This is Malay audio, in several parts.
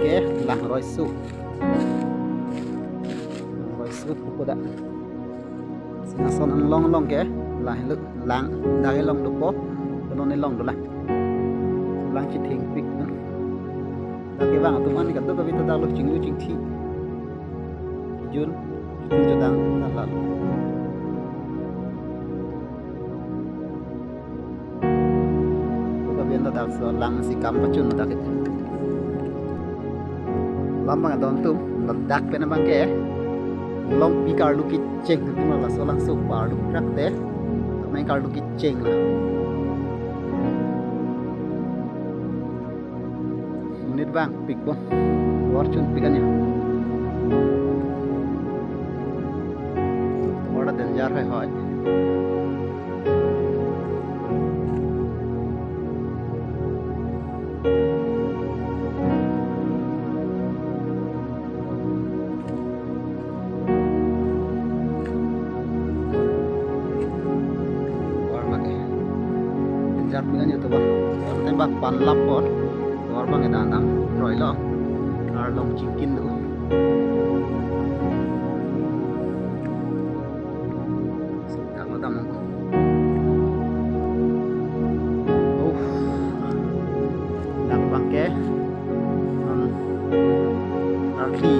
ke lah roi su ko da sina son ang long ke lah lu lang da cái long du po nó nên long du la lang chi thing pik na da ke wang tu man ka do ka vi ta da lu ching thi jun tin cho dang la ko ka bien da so lang si kam pa chun da ke lam bang don tu dak pe na bang ke long pi kar lu ki cheng tu ma la so lang su par lu rak te mai kar lu ki cheng la unit bang pik bon war chun pikanya bड़ा डेंजर है হয় jar dengan itu bah tembak pan lapor or bang danam roi lo ar long chicken du sekarang madam nak bangke arki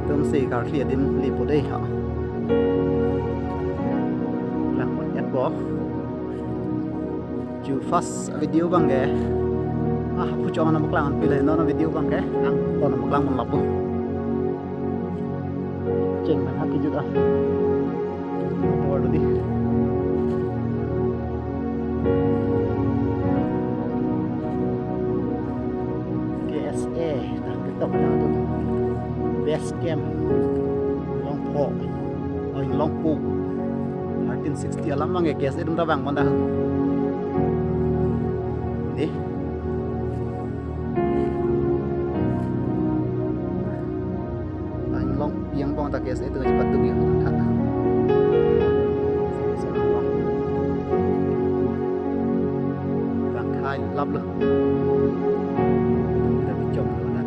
tum se arki din lipo dei ha lang et bo ju fast video bang ke pu chong na maklang pilih no video bang ke ang to na maklang mon lapu ceng man haki juta to di KSA nah kita pada tu base camp Longpo Longpo 1960 alam bang ke KSA dum tabang mon dah anh long piang bong ta kes itu cepat tu dia tak bang khai lap lu kita bicom mana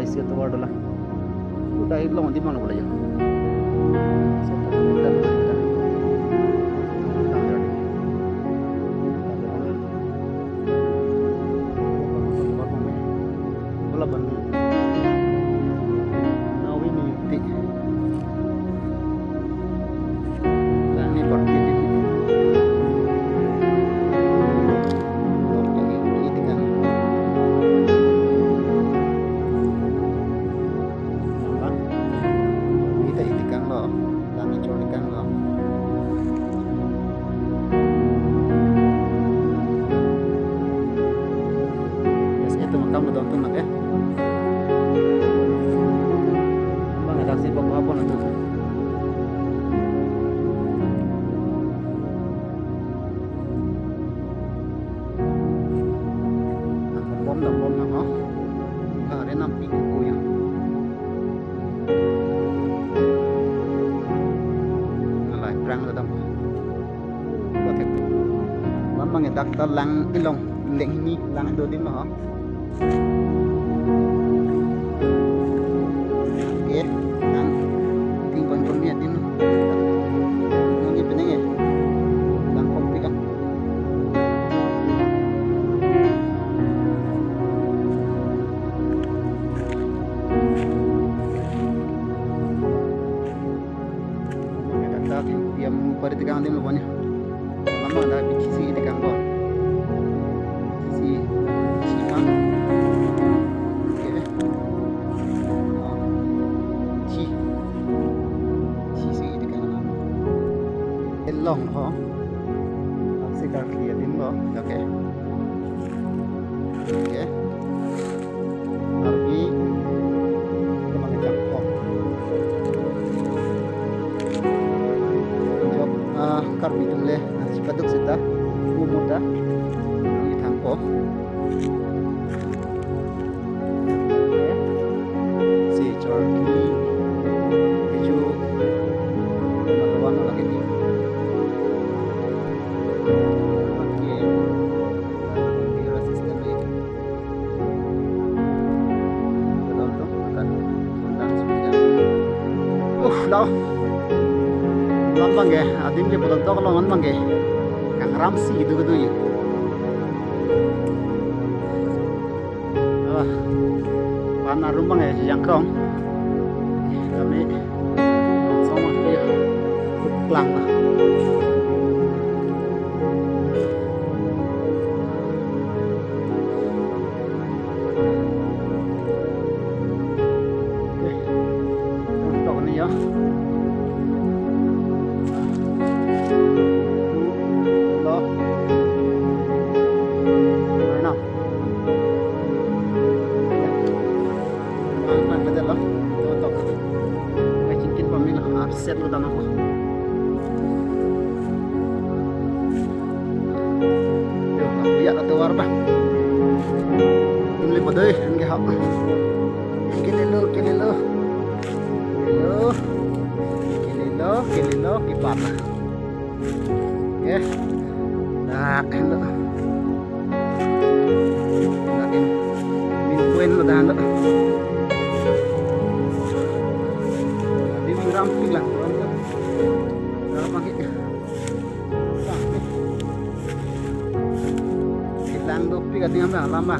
siya tawar dola udah ilong di mana boleh ya bola ban nawi minuti dan ini pergi di kamu tonton nak ya bang ada si pokok apa nanti bom nak ha ada nampi kuku ya ngalai perang datang buat lambang ya daktar lang ilong leng ini lang do din ha oke nang tinggal punya din nanti peneng ya lang kopi kan kata yang pada tegang din luanya lama dah biji di kantor si lo lon bang ge adim le bodok dok lon bang ge kang ram si du du yu pan arum bang ge yang krong kami sama dia klang lah ya lo mana mana betul lo tok ay chicken pamila set lo dana ko yo ya atau warba ini bodoi nge hap kililo kililo kililo kipat ya nah lo natin min point lo dah lo di ramping lah ramping hilang dopi katanya lama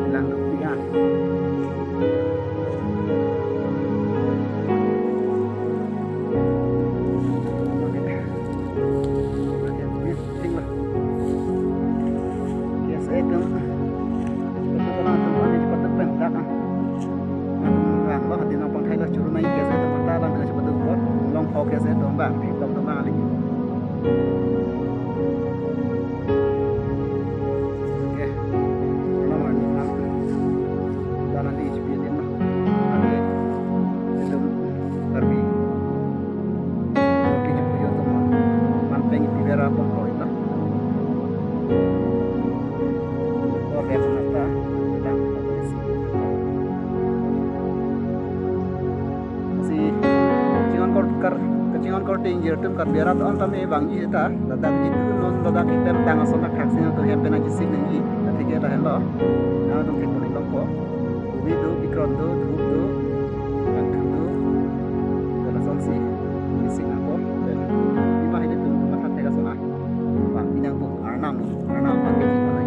hilang dopi kan Oke, saya domba, domba lagi. Oke, nama ni lah. Dan nanti HP dia mah. Ada itu terbi. Tapi juga yo tu manteng di bera pokok itu. Oke, nata kita polisi. Masih kecingan kor tinggi tum kar berat on tame bangi eta dadak itu non dadak kita tang asona kaksin to hempe na jising ngi ati ke la hello na tum tik ni longko ubi do bikron do dhup do kan do dala sonsi jising ko dan ima hide tum matha thega sona ba binang bu arnam pa ke ji konai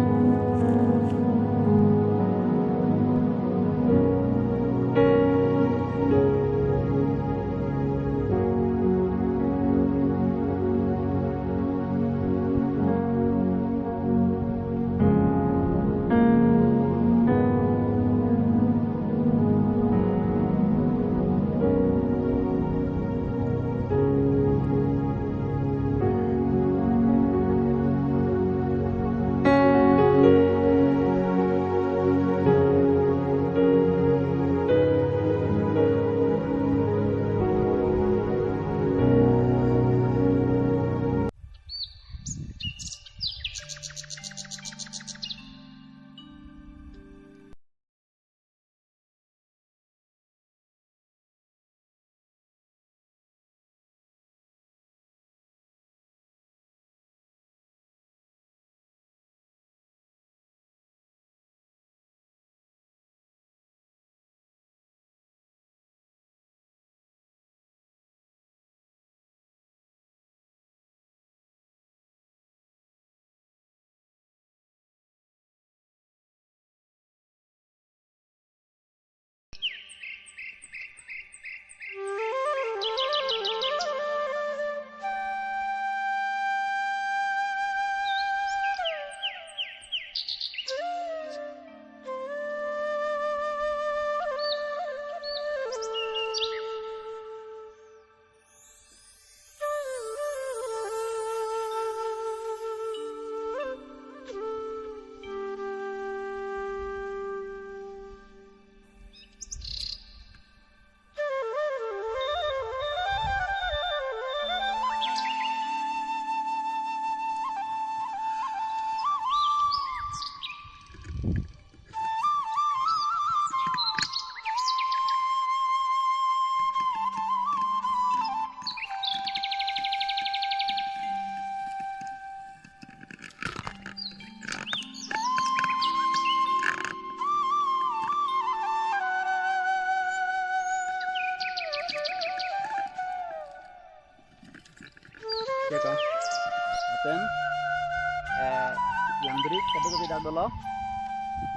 lang beri kada ko bidag dolo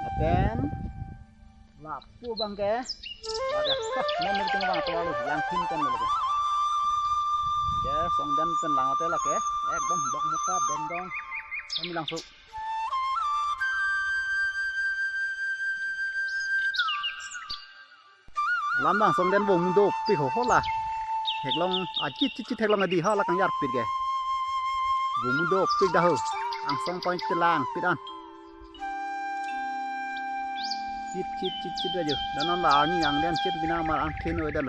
apen lapu bang ke ada mon ni tengah bang tolalu lang tin kan dolo ya song dan pen lang hotel lah ke ekdom bok muka bendong kami langsung lambang song dan bong mundo pi ho hola theklong chit chit chit theklong adi hala kang yar pit ge bong mundo pi dah ang song point telang pidan chit chit chit chit aja dan on la ni ang den chit bina mar ang thin oi dal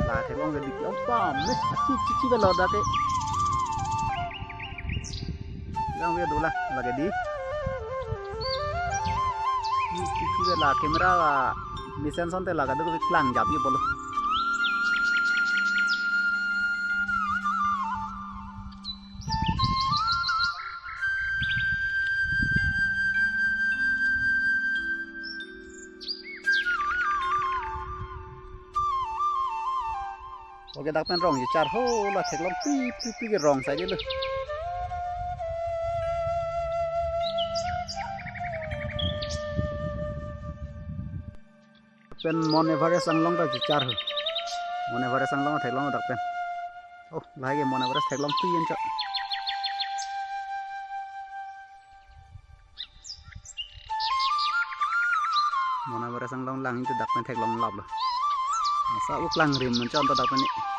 la theklong ge dik om pam me chit chit chit belo da ke yang we dola lage di chit chit la camera license on te laga do ko klang jap ye bolo oke dak pen rong je char ho la theklong pi pi pi ge rong sai le pen mon everest anglong da je char ho mon everest anglong theklong dak pen oh lagi mon everest theklong pi en cha mon everest anglong lang itu dak pen theklong lap lo sa uk lang rim mon cha on dak pen ni